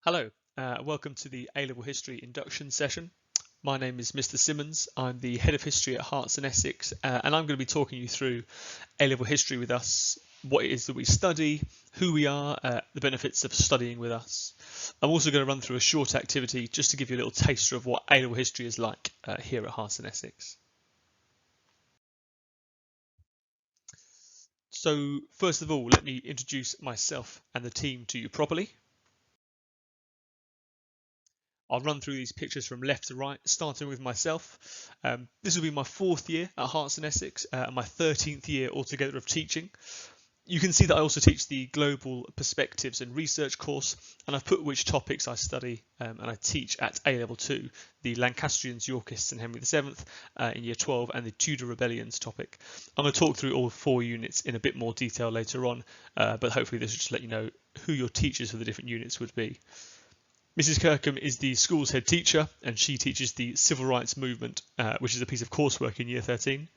Hello, welcome to the A-Level History Induction session. My name is Mr. Simmons. I'm the Head of History at Herts and Essex, and I'm going to be talking you through A-Level History with us, what it is that we study, who we are, the benefits of studying with us. I'm also going to run through a short activity just to give you a little taster of what A-Level History is like here at Herts and Essex. So first of all, let me introduce myself and the team to you properly. I'll run through these pictures from left to right, starting with myself. This will be my 4th year at Herts and Essex and my 13th year altogether of teaching. You can see that I also teach the Global Perspectives and Research course, and I've put which topics I study and I teach at A-Level 2, the Lancastrians, Yorkists and Henry VII in Year 12 and the Tudor Rebellions topic. I'm going to talk through all 4 units in a bit more detail later on, but hopefully this will just let you know who your teachers for the different units would be. Mrs. Kirkham is the school's head teacher, and she teaches the Civil Rights Movement, which is a piece of coursework in Year 13.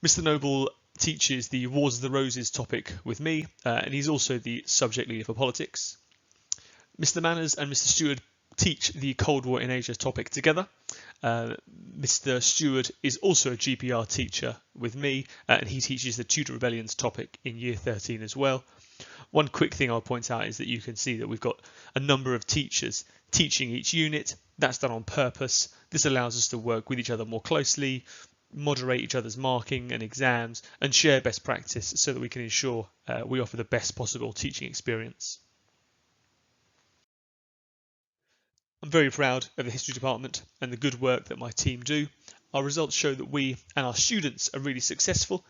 Mr. Noble teaches the Wars of the Roses topic with me, and he's also the subject leader for politics. Mr. Manners and Mr. Stewart teach the Cold War in Asia topic together. Mr. Stewart is also a GPR teacher with me, and he teaches the Tudor Rebellions topic in Year 13 as well. One quick thing I'll point out is that you can see that we've got a number of teachers teaching each unit. That's done on purpose. This allows us to work with each other more closely, moderate each other's marking and exams, and share best practice so that we can ensure we offer the best possible teaching experience. I'm very proud of the history department and the good work that my team do. Our results show that we and our students are really successful.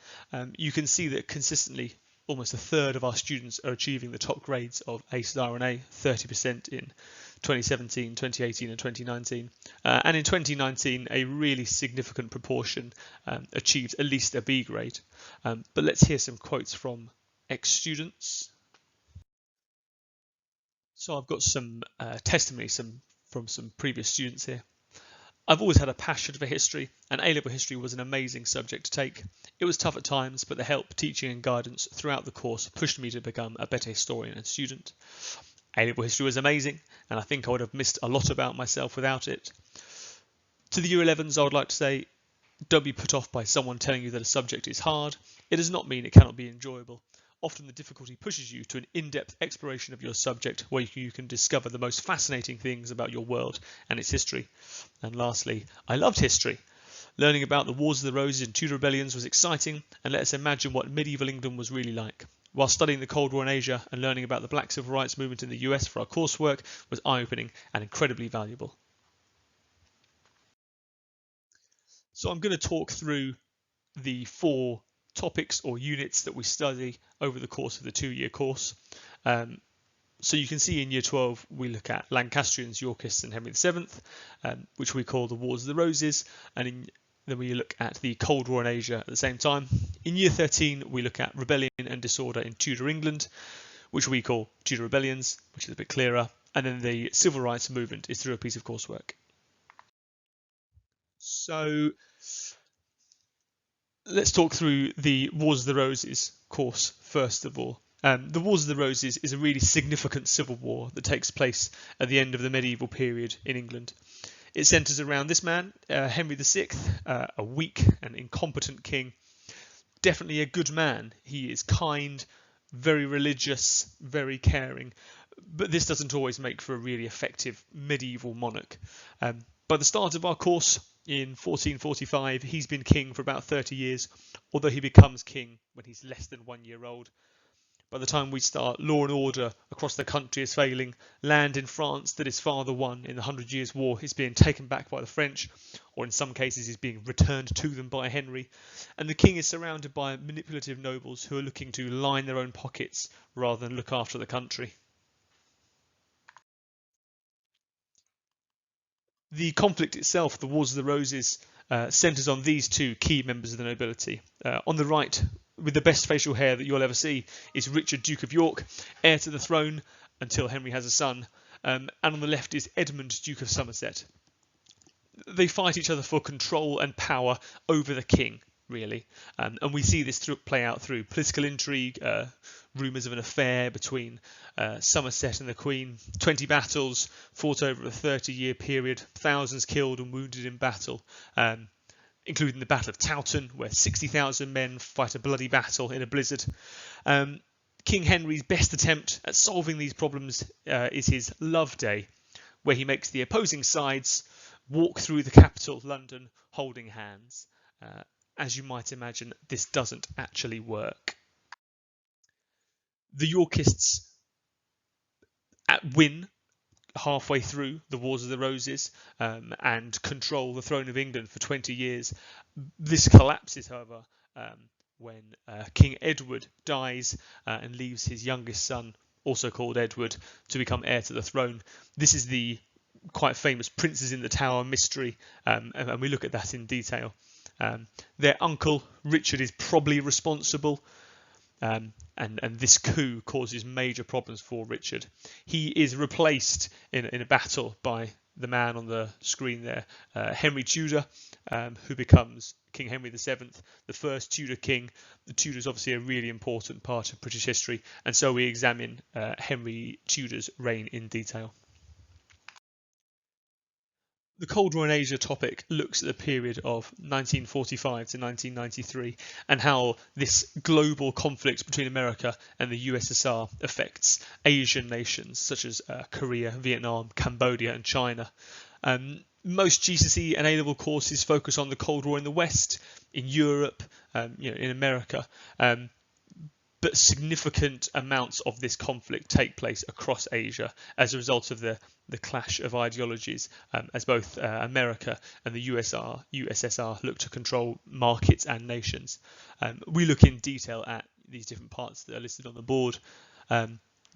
You can see that consistently almost a third of our students are achieving the top grades of A star and A, 30% in 2017, 2018 and 2019. And in 2019, a really significant proportion achieved at least a B grade. But let's hear some quotes from ex-students. So I've got some testimonies from some previous students here. I've always had a passion for history, and A-Level history was an amazing subject to take. It was tough at times, but the help, teaching and guidance throughout the course pushed me to become a better historian and student. A-Level history was amazing, and I think I would have missed a lot about myself without it. To the Year 11s, I would like to say, don't be put off by someone telling you that a subject is hard. It does not mean it cannot be enjoyable. Often the difficulty pushes you to an in-depth exploration of your subject where you can discover the most fascinating things about your world and its history. And lastly, I loved history. Learning about the Wars of the Roses and Tudor Rebellions was exciting and let us imagine what medieval England was really like. While studying the Cold War in Asia and learning about the Black Civil Rights Movement in the US for our coursework was eye-opening and incredibly valuable. So I'm going to talk through the 4 topics or units that we study over the course of the 2-year course. So you can see in Year 12 we look at Lancastrians, Yorkists and Henry VII, which we call the Wars of the Roses, and then we look at the Cold War in Asia at the same time. In Year 13 we look at rebellion and disorder in Tudor England, which we call Tudor Rebellions, which is a bit clearer, and then the Civil Rights Movement is through a piece of coursework. So let's talk through the Wars of the Roses course first of all. The Wars of the Roses is a really significant civil war that takes place at the end of the medieval period in England. It centres around this man, Henry VI, a weak and incompetent king. Definitely a good man. He is kind, very religious, very caring, but this doesn't always make for a really effective medieval monarch. By the start of our course, in 1445, he's been king for about 30 years, although he becomes king when he's less than 1 year old. By the time we start, law and order across the country is failing. Land in France that his father won in the 100 Years' War is being taken back by the French, or in some cases is being returned to them by Henry. And the king is surrounded by manipulative nobles who are looking to line their own pockets rather than look after the country. The conflict itself, the Wars of the Roses, centres on these 2 key members of the nobility. On the right, with the best facial hair that you'll ever see, is Richard, Duke of York, heir to the throne until Henry has a son. And on the left is Edmund, Duke of Somerset. They fight each other for control and power over the king. really. And we see this play out through political intrigue, rumours of an affair between Somerset and the Queen, 20 battles fought over a 30-year period, thousands killed and wounded in battle, including the Battle of Towton, where 60,000 men fight a bloody battle in a blizzard. King Henry's best attempt at solving these problems is his Love Day, where he makes the opposing sides walk through the capital, London, holding hands. As you might imagine, this doesn't actually work. The Yorkists win halfway through the Wars of the Roses and control the throne of England for 20 years. This collapses, however, when King Edward dies and leaves his youngest son, also called Edward, to become heir to the throne. This is the quite famous Princes in the Tower mystery, and we look at that in detail. Their uncle, Richard, is probably responsible, and this coup causes major problems for Richard. He is replaced in a battle by the man on the screen there, Henry Tudor, who becomes King Henry VII, the first Tudor king. The Tudors obviously a really important part of British history, and so we examine Henry Tudor's reign in detail. The Cold War in Asia topic looks at the period of 1945 to 1993 and how this global conflict between America and the USSR affects Asian nations such as Korea, Vietnam, Cambodia and China. Most GCSE and A-level courses focus on the Cold War in the West, in Europe, in America. But significant amounts of this conflict take place across Asia as a result of the clash of ideologies, as both America and the USSR look to control markets and nations. We look in detail at these different parts that are listed on the board.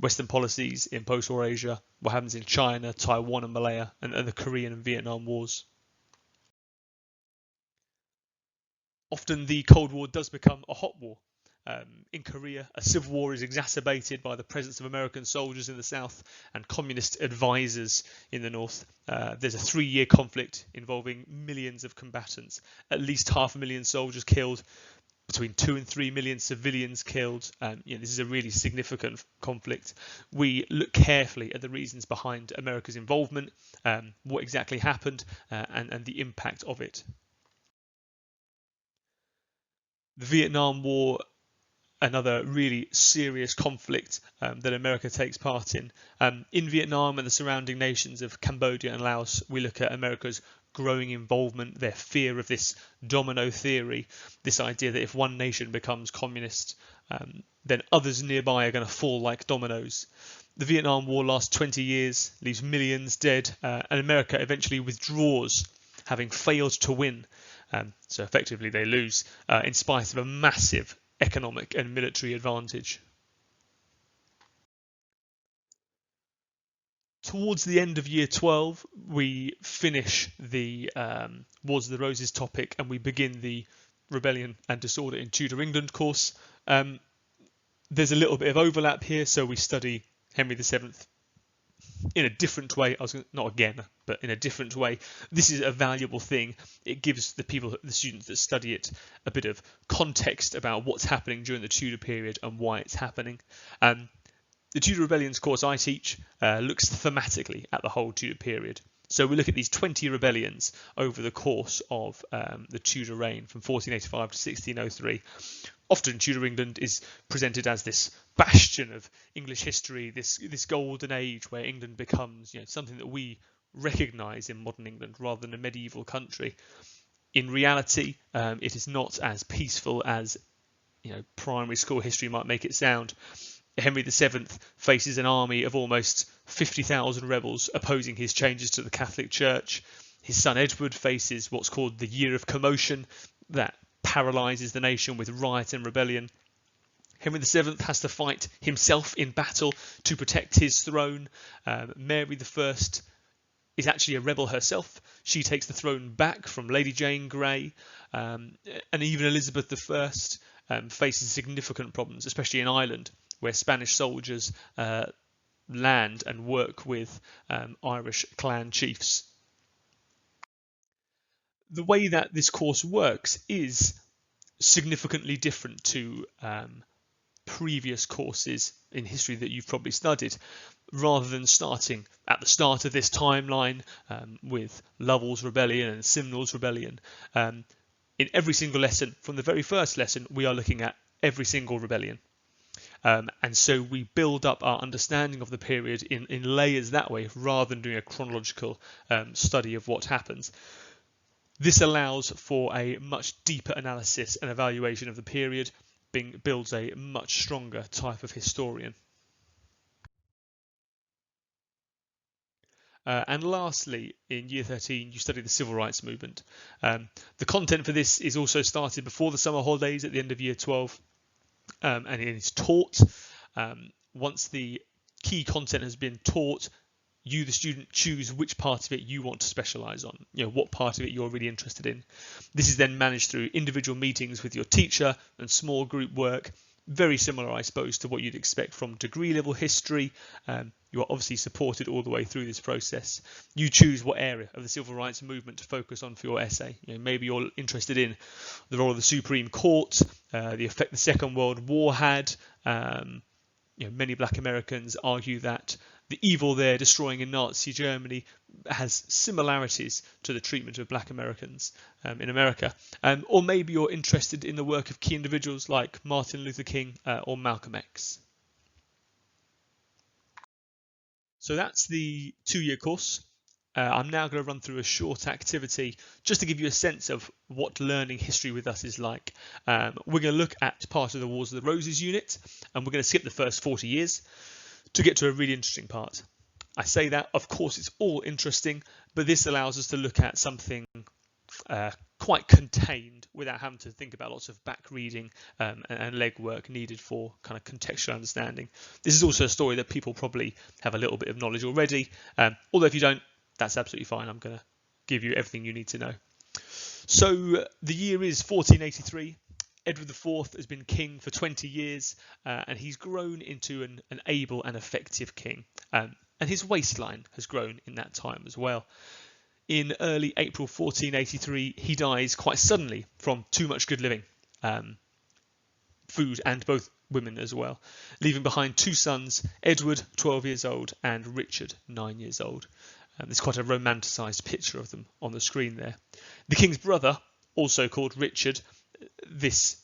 Western policies in post-war Asia, what happens in China, Taiwan and Malaya, and the Korean and Vietnam wars. Often the Cold War does become a hot war. In Korea, a civil war is exacerbated by the presence of American soldiers in the south and communist advisors in the north. There's a 3-year conflict involving millions of combatants, at least 500,000 soldiers killed, between 2 and 3 million civilians killed. This is a really significant conflict. We look carefully at the reasons behind America's involvement, what exactly happened, and the impact of it. The Vietnam War, another really serious conflict that America takes part in. In Vietnam and the surrounding nations of Cambodia and Laos, we look at America's growing involvement, their fear of this domino theory, this idea that if one nation becomes communist, then others nearby are going to fall like dominoes. The Vietnam War lasts 20 years, leaves millions dead, and America eventually withdraws, having failed to win. So effectively they lose in spite of a massive economic and military advantage. Towards the end of year 12, we finish the Wars of the Roses topic and we begin the Rebellion and Disorder in Tudor England course. There's a little bit of overlap here, so we study Henry VII in a different way. Not again, but in a different way. This is a valuable thing. It gives the students that study it, a bit of context about what's happening during the Tudor period and why it's happening. The Tudor Rebellions course I teach looks thematically at the whole Tudor period. So we look at these 20 rebellions over the course of the Tudor reign from 1485 to 1603. Often Tudor England is presented as this bastion of English history, this golden age where England becomes something that we recognise in modern England rather than a medieval country. In reality, it is not as peaceful as primary school history might make it sound. Henry VII faces an army of almost 50,000 rebels opposing his changes to the Catholic Church. His son Edward faces what's called the Year of Commotion that paralyses the nation with riot and rebellion. Henry VII has to fight himself in battle to protect his throne. Mary I is actually a rebel herself. She takes the throne back from Lady Jane Grey, and even Elizabeth I faces significant problems, especially in Ireland, where Spanish soldiers land and work with Irish clan chiefs. The way that this course works is significantly different to previous courses in history that you've probably studied, rather than starting at the start of this timeline with Lovell's Rebellion and Simnel's Rebellion. In every single lesson, from the very first lesson, we are looking at every single rebellion. And so we build up our understanding of the period in layers that way, rather than doing a chronological study of what happens. This allows for a much deeper analysis and evaluation of the period, builds a much stronger type of historian. And lastly, in Year 13, you study the Civil Rights Movement. The content for this is also started before the summer holidays at the end of Year 12, and it is taught. Once the key content has been taught, you, the student, choose which part of it you want to specialise on, what part of it you're really interested in. This is then managed through individual meetings with your teacher and small group work, very similar, I suppose, to what you'd expect from degree level history. You are obviously supported all the way through this process. You choose what area of the civil rights movement to focus on for your essay. Maybe you're interested in the role of the Supreme Court, the effect the Second World War had. Many Black Americans argue that the evil they're destroying in Nazi Germany has similarities to the treatment of Black Americans in America. Or maybe you're interested in the work of key individuals like Martin Luther King or Malcolm X. So that's the 2-year course. I'm now going to run through a short activity just to give you a sense of what learning history with us is like. We're going to look at part of the Wars of the Roses unit, and we're going to skip the first 40 years to get to a really interesting part. I say that, of course, it's all interesting, but this allows us to look at something quite contained without having to think about lots of back reading and legwork needed for kind of contextual understanding. This is also a story that people probably have a little bit of knowledge already, although if you don't, that's absolutely fine. I'm going to give you everything you need to know. So the year is 1483. Edward IV has been king for 20 years, and he's grown into an able and effective king. And his waistline has grown in that time as well. In early April 1483, he dies quite suddenly from too much good living, food and both women as well, leaving behind 2 sons, Edward, 12 years old, and Richard, 9 years old. There's quite a romanticised picture of them on the screen there. The king's brother, also called Richard, this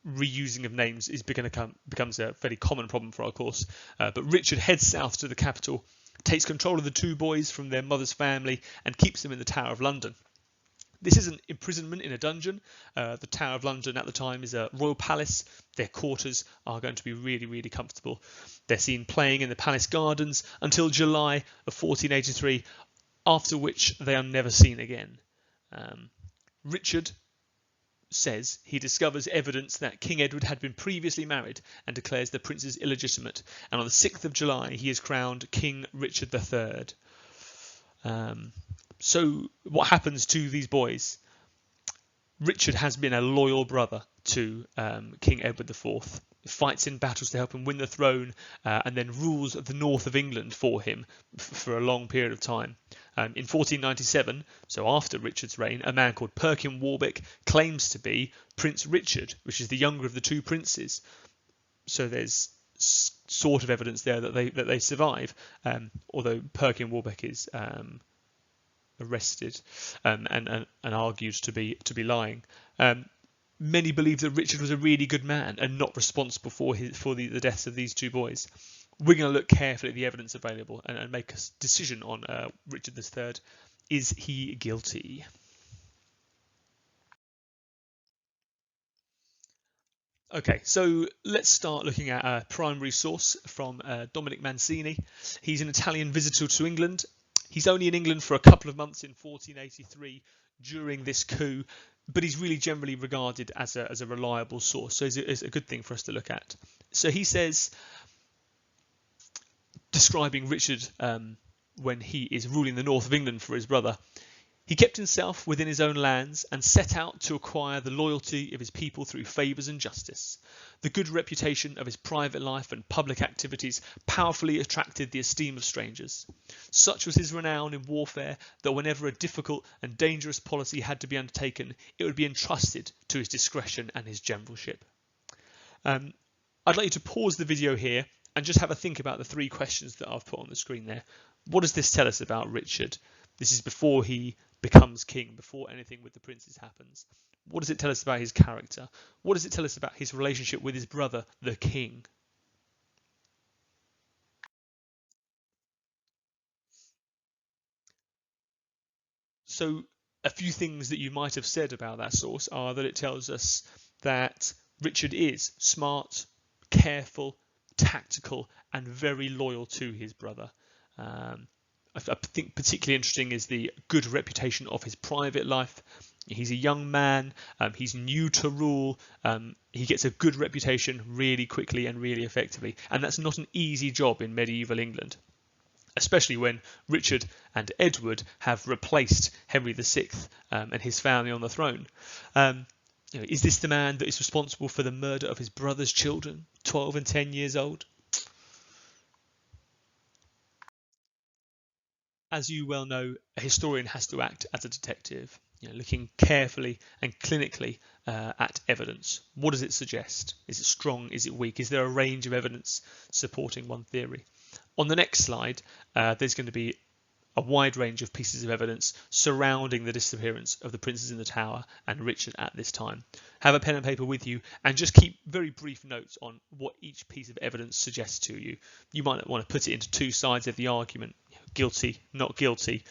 reusing of names becomes a fairly common problem for our course, but Richard heads south to the capital, takes control of the 2 boys from their mother's family and keeps them in the Tower of London. This is an imprisonment in a dungeon. The Tower of London at the time is a royal palace. Their quarters are going to be really, really comfortable. They're seen playing in the palace gardens until July of 1483, after which they are never seen again. Richard says he discovers evidence that King Edward had been previously married and declares the princes illegitimate. And on the 6th of July, he is crowned King Richard III. So what happens to these boys? Richard has been a loyal brother to King Edward IV, fights in battles to help him win the throne, and then rules the north of England for him for a long period of time. In 1497, so after Richard's reign, a man called Perkin Warbeck claims to be Prince Richard, which is the younger of the 2 princes. So there's sort of evidence there that they survive, although Perkin Warbeck is arrested and argued to be lying. Many believe that Richard was a really good man and not responsible for the deaths of these 2 boys. We're going to look carefully at the evidence available and make a decision on Richard III. Is he guilty? Okay, so let's start looking at a primary source from Dominic Mancini. He's an Italian visitor to England. He's only in England for a couple of months in 1483 during this coup, but he's really generally regarded as a reliable source, so it's a good thing for us to look at. So he says, describing Richard when he is ruling the north of England for his brother, He kept himself within his own lands and set out to acquire the loyalty of his people through favours and justice. The good reputation of his private life and public activities powerfully attracted the esteem of strangers. Such was his renown in warfare that whenever a difficult and dangerous policy had to be undertaken, it would be entrusted to his discretion and his generalship. I'd like you to pause the video here and just have a think about the three questions that I've put on the screen there. What does this tell us about Richard? This is before he becomes king, before anything with the princes happens. What does it tell us about his character? What does it tell us about his relationship with his brother, the king? So a few things that you might have said about that source are that it tells us that Richard is smart, careful, tactical, and very loyal to his brother. I think particularly interesting is the good reputation of his private life. He's a young man, he's new to rule, he gets a good reputation really quickly and really effectively, and that's not an easy job in medieval England, especially when Richard and Edward have replaced Henry VI and his family on the throne. Is this the man that is responsible for the murder of his brother's children, 12 and 10 years old? As you well know, a historian has to act as a detective, looking carefully and clinically at evidence. What does it suggest? Is it strong? Is it weak? Is there a range of evidence supporting one theory? On the next slide, there's going to be a wide range of pieces of evidence surrounding the disappearance of the princes in the Tower and Richard at this time. Have a pen and paper with you and just keep very brief notes on what each piece of evidence suggests to you. You might want to put it into two sides of the argument, guilty, not guilty.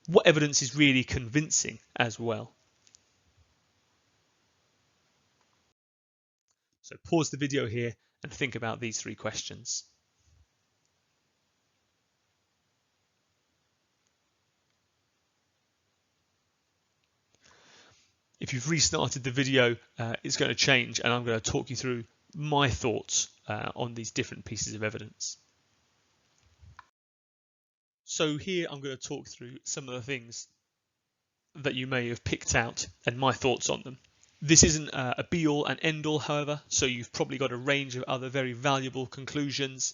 What evidence is really convincing as well? So pause the video here and think about these three questions. If you've restarted the video, it's going to change and I'm going to talk you through my thoughts on these different pieces of evidence. So here I'm going to talk through some of the things that you may have picked out and my thoughts on them. This isn't a be-all and end-all, however, so you've probably got a range of other very valuable conclusions,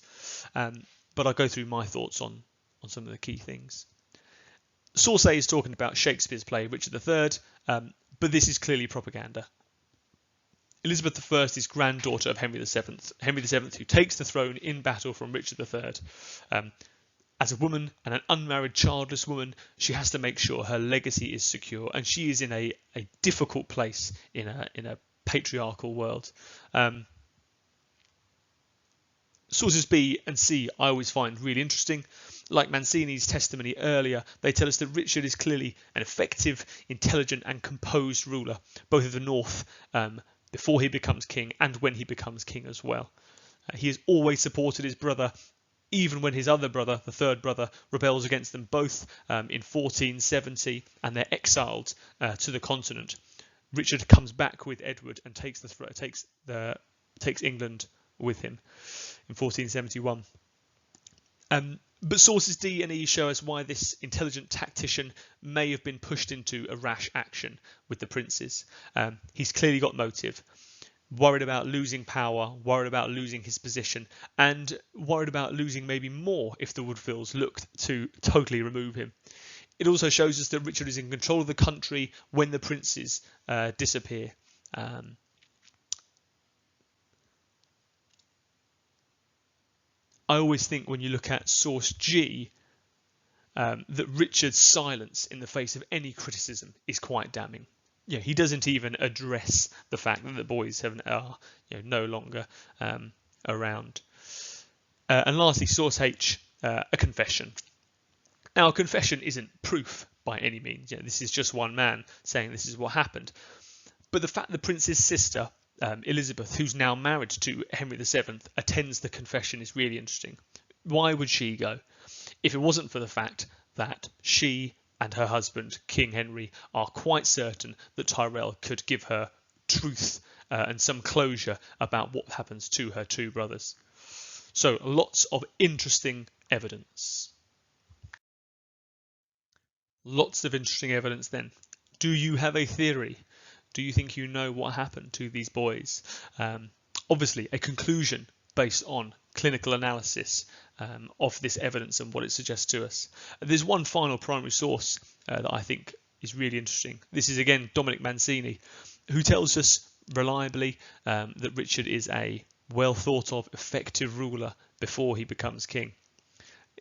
but I'll go through my thoughts on some of the key things. Source A is talking about Shakespeare's play Richard III, but this is clearly propaganda. Elizabeth I is granddaughter of Henry VII, Henry VII who takes the throne in battle from Richard III. As a woman and an unmarried childless woman, she has to make sure her legacy is secure, and she is in a difficult place in a patriarchal world. Sources B and C I always find really interesting. Like Mancini's testimony earlier, they tell us that Richard is clearly an effective, intelligent and composed ruler, both of the North before he becomes king and when he becomes king as well. He has always supported his brother, even when his other brother, the third brother, rebels against them both in 1470 and they're exiled to the continent. Richard comes back with Edward and takes England with him in 1471. But sources D and E show us why this intelligent tactician may have been pushed into a rash action with the princes. He's clearly got motive. Worried about losing power, worried about losing his position, and worried about losing maybe more if the Woodvilles looked to totally remove him. It also shows us that Richard is in control of the country when the princes disappear. I always think when you look at source G, that Richard's silence in the face of any criticism is quite damning. He doesn't even address the fact that the boys are no longer around. And lastly, source H, a confession. Now, a confession isn't proof by any means. This is just one man saying this is what happened. But the fact the prince's sister, Elizabeth, who's now married to Henry VII, attends the confession is really interesting. Why would she go? If it wasn't for the fact that she and her husband, King Henry, are quite certain that Tyrell could give her truth and some closure about what happens to her two brothers. So lots of interesting evidence. Lots of interesting evidence then. Do you have a theory? Do you think you know what happened to these boys? Obviously, a conclusion based on clinical analysis of this evidence and what it suggests to us. There's one final primary source that I think is really interesting. This is again Dominic Mancini, who tells us reliably that Richard is a well thought of, effective ruler before he becomes king.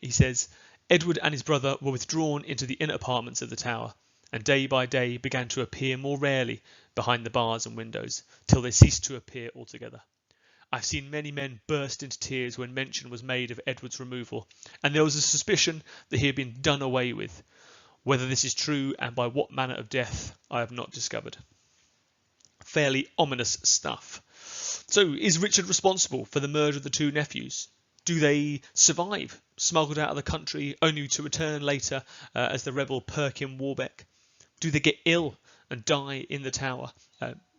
He says, Edward and his brother were withdrawn into the inner apartments of the tower, and day by day began to appear more rarely behind the bars and windows, till they ceased to appear altogether. I've seen many men burst into tears when mention was made of Edward's removal, and there was a suspicion that he had been done away with. Whether this is true and by what manner of death, I have not discovered. Fairly ominous stuff. So, is Richard responsible for the murder of the two nephews? Do they survive, smuggled out of the country, only to return later as the rebel Perkin Warbeck? Do they get ill and die in the tower?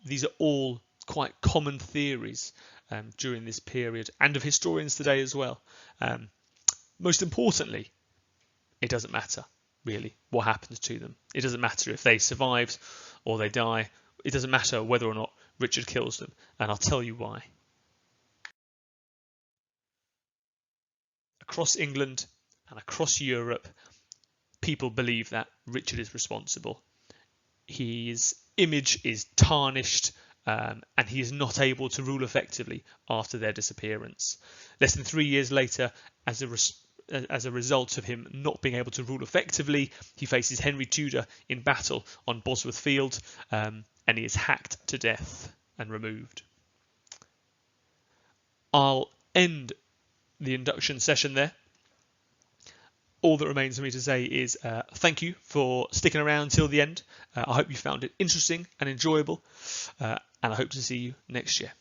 These are all quite common theories during this period, and of historians today as well. Most importantly, it doesn't matter, really, what happens to them. It doesn't matter if they survived or they die. It doesn't matter whether or not Richard kills them, and I'll tell you why. Across England and across Europe, people believe that Richard is responsible. His image is tarnished, and he is not able to rule effectively after their disappearance. Less than 3 years later, as a result of him not being able to rule effectively, he faces Henry Tudor in battle on Bosworth Field, and he is hacked to death and removed. I'll end the induction session there. All that remains for me to say is thank you for sticking around till the end. I hope you found it interesting and enjoyable, and I hope to see you next year.